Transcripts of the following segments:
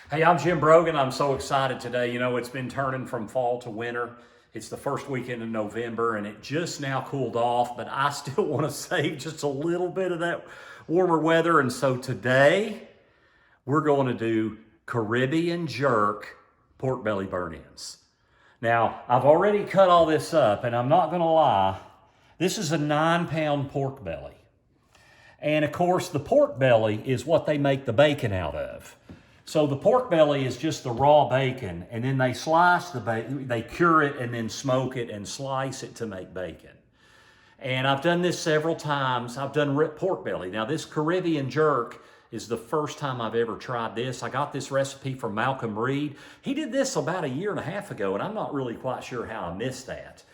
Hey, I'm Jim Brogan. I'm so excited today. You know, it's been turning from fall to winter. It's the first weekend in November and it just now cooled off, but I still want to save just a little bit of that warmer weather. And so today we're going to do Caribbean jerk pork belly burn-ins. Now, I've already cut all this up and I'm not going to lie. This is a 9-pound pork belly. And of course, the pork belly is what they make the bacon out of. So the pork belly is just the raw bacon, and then they slice the bacon, they cure it and then smoke it and slice it to make bacon. And I've done this several times. I've done pork belly. Now this Caribbean jerk is the first time I've ever tried this. I got this recipe from Malcolm Reed. He did this about a year and a half ago, and I'm not really quite sure how I missed that.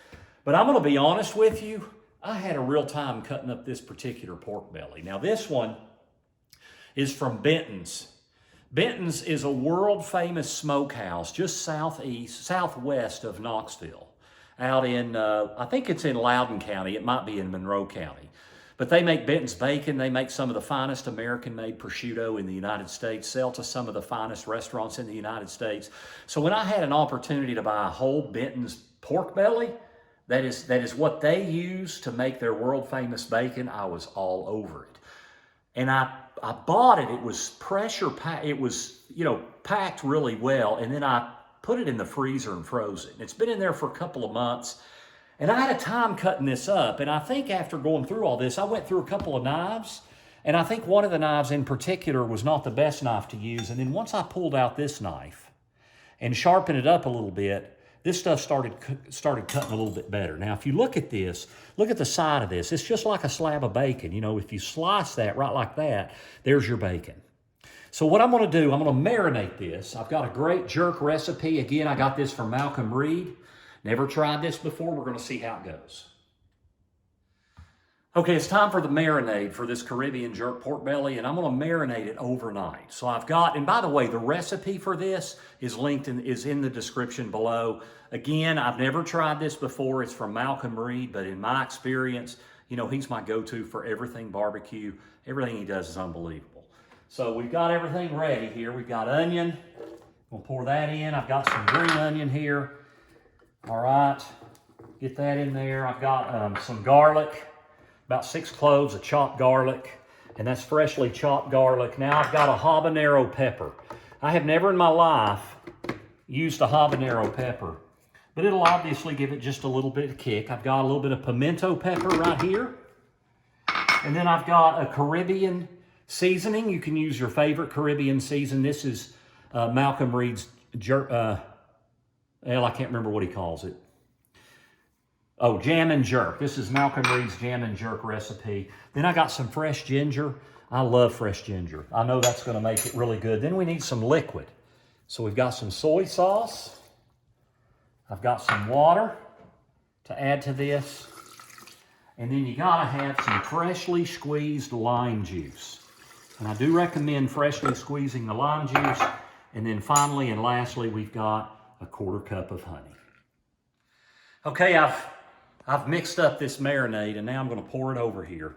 But I'm gonna be honest with you, I had a real time cutting up this particular pork belly. Now this one is from Benton's. Benton's is a world famous smokehouse just southwest of Knoxville, out in, I think it's in Loudoun County. It might be in Monroe County. But they make Benton's bacon. They make some of the finest American-made prosciutto in the United States, sell to some of the finest restaurants in the United States. So when I had an opportunity to buy a whole Benton's pork belly, that is what they use to make their world famous bacon, I was all over it. And I bought it. It was pressure packed. It was, packed really well. And then I put it in the freezer and froze it. It's been in there for a couple of months. And I had a time cutting this up. And I think after going through all this, I went through a couple of knives. And I think one of the knives in particular was not the best knife to use. And then once I pulled out this knife and sharpened it up a little bit, this stuff started cutting a little bit better. Now, if you look at this, look at the side of this. It's just like a slab of bacon. If you slice that right like that, there's your bacon. So what I'm going to do, I'm going to marinate this. I've got a great jerk recipe. Again, I got this from Malcolm Reed. Never tried this before. We're going to see how it goes. Okay, it's time for the marinade for this Caribbean jerk pork belly, and I'm going to marinate it overnight. So I've got, and by the way, the recipe for this is is in the description below. Again, I've never tried this before. It's from Malcolm Reed, but in my experience, he's my go-to for everything barbecue. Everything he does is unbelievable. So we've got everything ready here. We've got onion. We'll pour that in. I've got some green onion here. All right, get that in there. I've got some garlic. About 6 cloves of chopped garlic, and that's freshly chopped garlic. Now I've got a habanero pepper. I have never in my life used a habanero pepper, but it'll obviously give it just a little bit of kick. I've got a little bit of pimento pepper right here, and then I've got a Caribbean seasoning. You can use your favorite Caribbean season. This is Malcolm Reed's jerk. I can't remember what he calls it. Oh, jam and jerk. This is Malcolm Reed's jam and jerk recipe. Then I got some fresh ginger. I love fresh ginger. I know that's going to make it really good. Then we need some liquid. So we've got some soy sauce. I've got some water to add to this. And then you got to have some freshly squeezed lime juice. And I do recommend freshly squeezing the lime juice. And then finally and lastly, we've got a 1/4 cup of honey. Okay, I've mixed up this marinade, and now I'm going to pour it over here.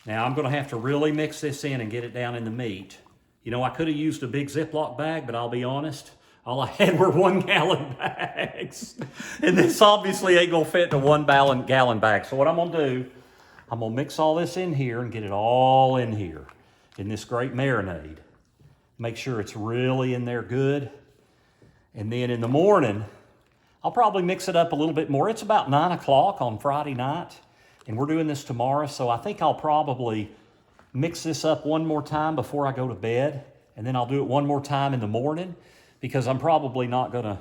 Now, I'm going to have to really mix this in and get it down in the meat. I could have used a big Ziploc bag, but I'll be honest, all I had were 1-gallon bags. And this obviously ain't going to fit in a 1-gallon bag. So what I'm going to do, I'm going to mix all this in here and get it all in here in this great marinade. Make sure it's really in there good. And then in the morning, I'll probably mix it up a little bit more. It's about 9 o'clock on Friday night, and we're doing this tomorrow, so I think I'll probably mix this up one more time before I go to bed, and then I'll do it one more time in the morning, because I'm probably not going to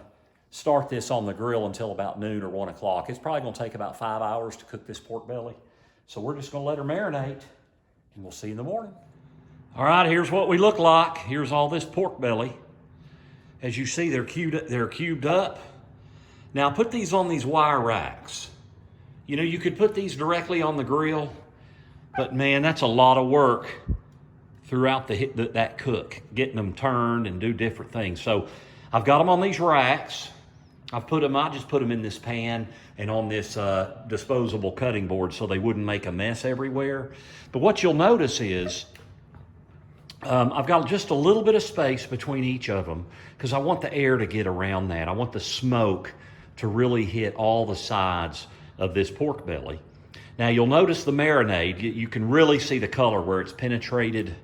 start this on the grill until about noon or 1 o'clock. It's probably going to take about 5 hours to cook this pork belly, so we're just going to let her marinate, and we'll see you in the morning. All right, here's what we look like. Here's all this pork belly. As you see, they're cubed up. Now put these on these wire racks. You could put these directly on the grill, but man, that's a lot of work throughout that cook, getting them turned and do different things. So I've got them on these racks. I just put them in this pan and on this disposable cutting board so they wouldn't make a mess everywhere. But what you'll notice is I've got just a little bit of space between each of them because I want the air to get around that. I want the smoke to really hit all the sides of this pork belly. Now you'll notice the marinade, you can really see the color where it's penetrated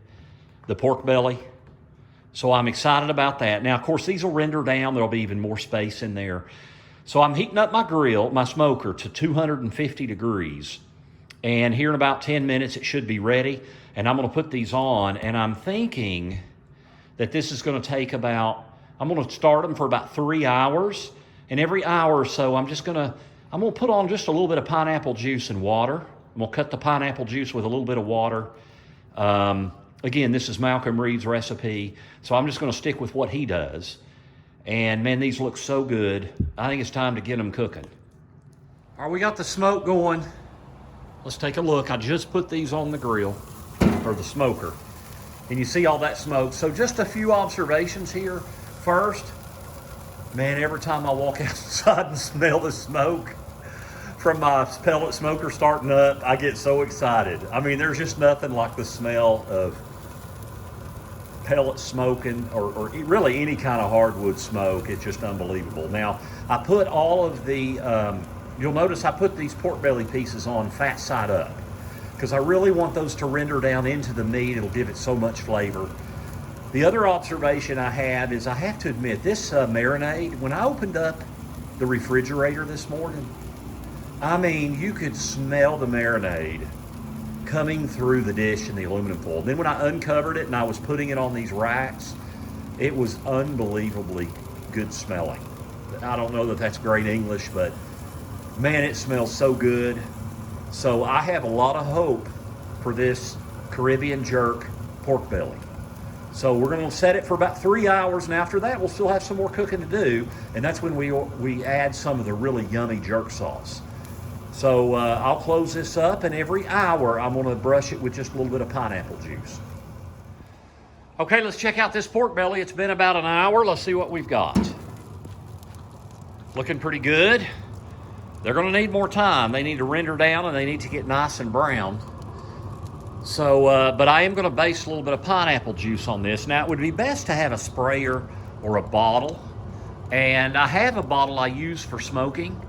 the pork belly. So I'm excited about that. Now, of course, these will render down. There'll be even more space in there. So I'm heating up my grill, my smoker, to 250 degrees. And here in about 10 minutes, it should be ready. And I'm going to put these on. And I'm thinking that this is going to take about, I'm going to start them for about 3 hours. And every hour or so, I'm going to put on just a little bit of pineapple juice and water. I'm going to cut the pineapple juice with a little bit of water. Again, this is Malcolm Reed's recipe. So I'm just going to stick with what he does. And man, these look so good. I think it's time to get them cooking. All right, we got the smoke going. Let's take a look. I just put these on the grill, or the smoker. And you see all that smoke. So just a few observations here. First, man, every time I walk outside and smell the smoke from my pellet smoker starting up, I get so excited. I mean, there's just nothing like the smell of pellet smoking or really any kind of hardwood smoke. It's just unbelievable. Now, I put all of the, you'll notice I put these pork belly pieces on fat side up because I really want those to render down into the meat. It'll give it so much flavor. The other observation I had is I have to admit this marinade, when I opened up the refrigerator this morning, I mean, you could smell the marinade coming through the dish in the aluminum foil. Then when I uncovered it and I was putting it on these racks, it was unbelievably good smelling. I don't know that that's great English, but man, it smells so good. So I have a lot of hope for this Caribbean jerk pork belly. So we're going to set it for about 3 hours, and after that we'll still have some more cooking to do, and that's when we add some of the really yummy jerk sauce. So I'll close this up, and every hour I'm going to brush it with just a little bit of pineapple juice. Okay, let's check out this pork belly. It's been about an hour. Let's see what we've got. Looking pretty good. They're going to need more time. They need to render down, and they need to get nice and brown. So, but I am going to base a little bit of pineapple juice on this. Now, it would be best to have a sprayer or a bottle. And I have a bottle I use for smoking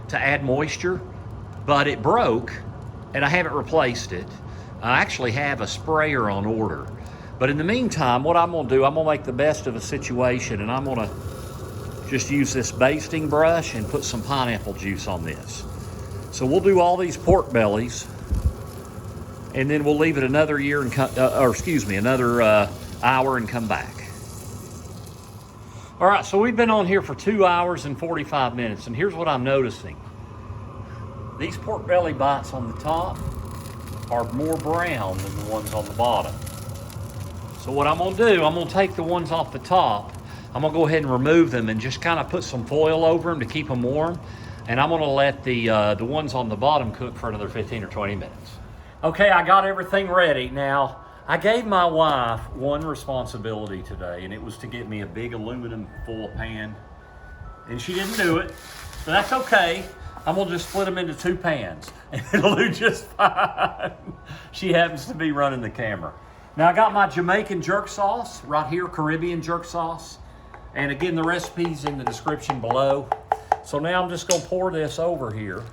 to add moisture, but it broke, and I haven't replaced it. I actually have a sprayer on order. But in the meantime, what I'm going to do, I'm going to make the best of a situation, and I'm going to just use this basting brush and put some pineapple juice on this. So we'll do all these pork bellies, and then we'll leave it another another hour and come back. All right, so we've been on here for 2 hours and 45 minutes, and here's what I'm noticing. These pork belly bites on the top are more brown than the ones on the bottom. So what I'm gonna do, I'm gonna take the ones off the top, I'm gonna go ahead and remove them and just kind of put some foil over them to keep them warm, and I'm gonna let the ones on the bottom cook for another 15 or 20 minutes. Okay, I got everything ready. Now, I gave my wife one responsibility today, and it was to get me a big aluminum foil pan. And she didn't do it, but that's okay. I'm gonna just split them into 2 pans, and it'll do just fine. She happens to be running the camera. Now, I got my Jamaican jerk sauce right here, Caribbean jerk sauce. And again, the recipe's in the description below. So now I'm just gonna pour this over here.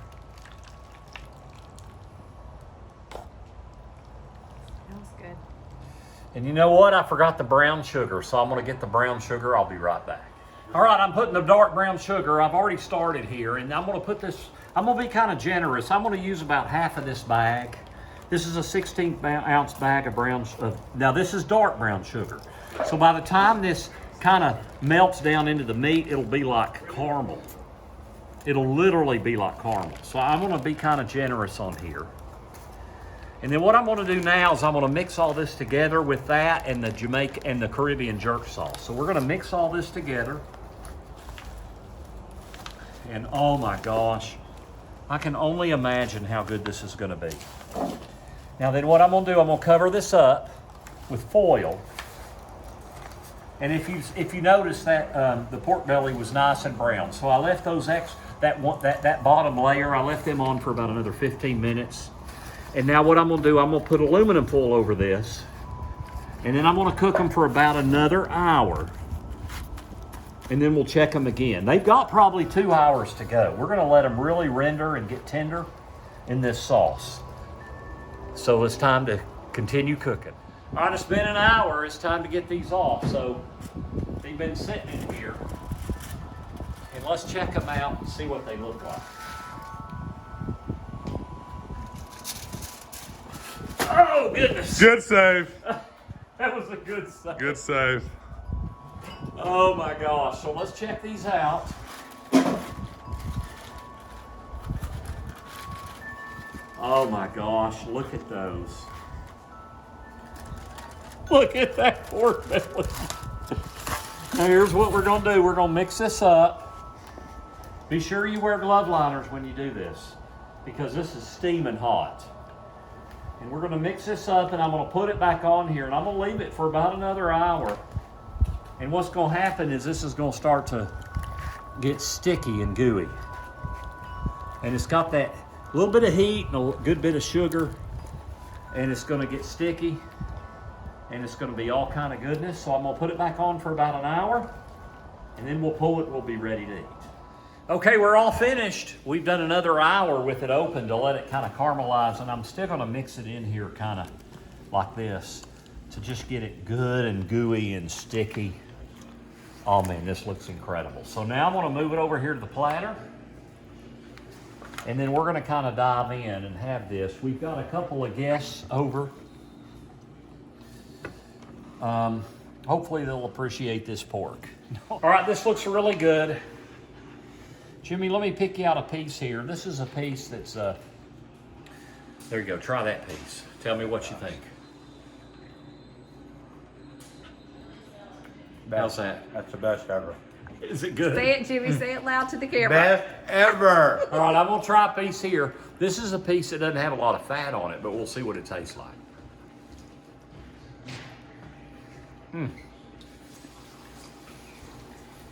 And you know what? I forgot the brown sugar, so I'm gonna get the brown sugar. I'll be right back. All right, I'm putting the dark brown sugar. I've already started here, and I'm gonna put this, I'm gonna be kind of generous. I'm gonna use about half of this bag. This is a 16 ounce bag of now this is dark brown sugar. So by the time this kind of melts down into the meat, it'll be like caramel. It'll literally be like caramel. So I'm gonna be kind of generous on here. And then what I'm gonna do now is I'm gonna mix all this together with that and the Jamaican and the Caribbean jerk sauce. So we're gonna mix all this together. And oh my gosh, I can only imagine how good this is gonna be. Now then what I'm gonna do, I'm gonna cover this up with foil. And if you notice that the pork belly was nice and brown, so I left those that bottom layer, I left them on for about another 15 minutes. And now what I'm gonna do, I'm gonna put aluminum foil over this, And then I'm gonna cook them for about another hour. And then we'll check them again. They've got probably 2 hours to go. We're gonna let them really render and get tender in this sauce. So it's time to continue cooking. All right, it's been an hour. It's time to get these off. So they've been sitting in here. And let's check them out and see what they look like. Oh, goodness. Good save. That was a good save. Good save. Oh my gosh. So let's check these out. Oh my gosh, look at those. Look at that pork belly. Now here's what we're gonna do. We're gonna mix this up. Be sure you wear glove liners when you do this, because this is steaming hot. And we're gonna mix this up, and I'm gonna put it back on here, and I'm gonna leave it for about another hour. And what's gonna happen is this is gonna start to get sticky and gooey. And it's got that little bit of heat and a good bit of sugar, and it's gonna get sticky, and it's gonna be all kind of goodness. So I'm gonna put it back on for about an hour, and then we'll pull it, we'll be ready to eat. Okay, we're all finished. We've done another hour with it open to let it kind of caramelize, and I'm still gonna mix it in here kind of like this to just get it good and gooey and sticky. Oh man, this looks incredible. So now I'm gonna move it over here to the platter, and then we're gonna kind of dive in and have this. We've got a couple of guests over. Hopefully they'll appreciate this pork. All right, this looks really good. Jimmy, let me pick you out a piece here. This is a piece that's, there you go, try that piece. Tell me what you think. How's that? That's the best ever. Is it good? Say it, Jimmy. Say it loud to the camera. Best ever. All right, I'm gonna try a piece here. This is a piece that doesn't have a lot of fat on it, but we'll see what it tastes like.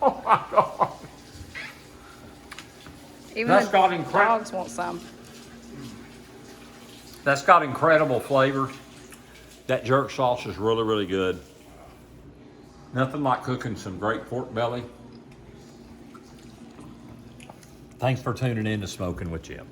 Oh my God. Even That's the got incredible. dogs want some. That's got incredible flavor. That jerk sauce is really, really good. Nothing like cooking some great pork belly. Thanks for tuning in to Smoking with Jim.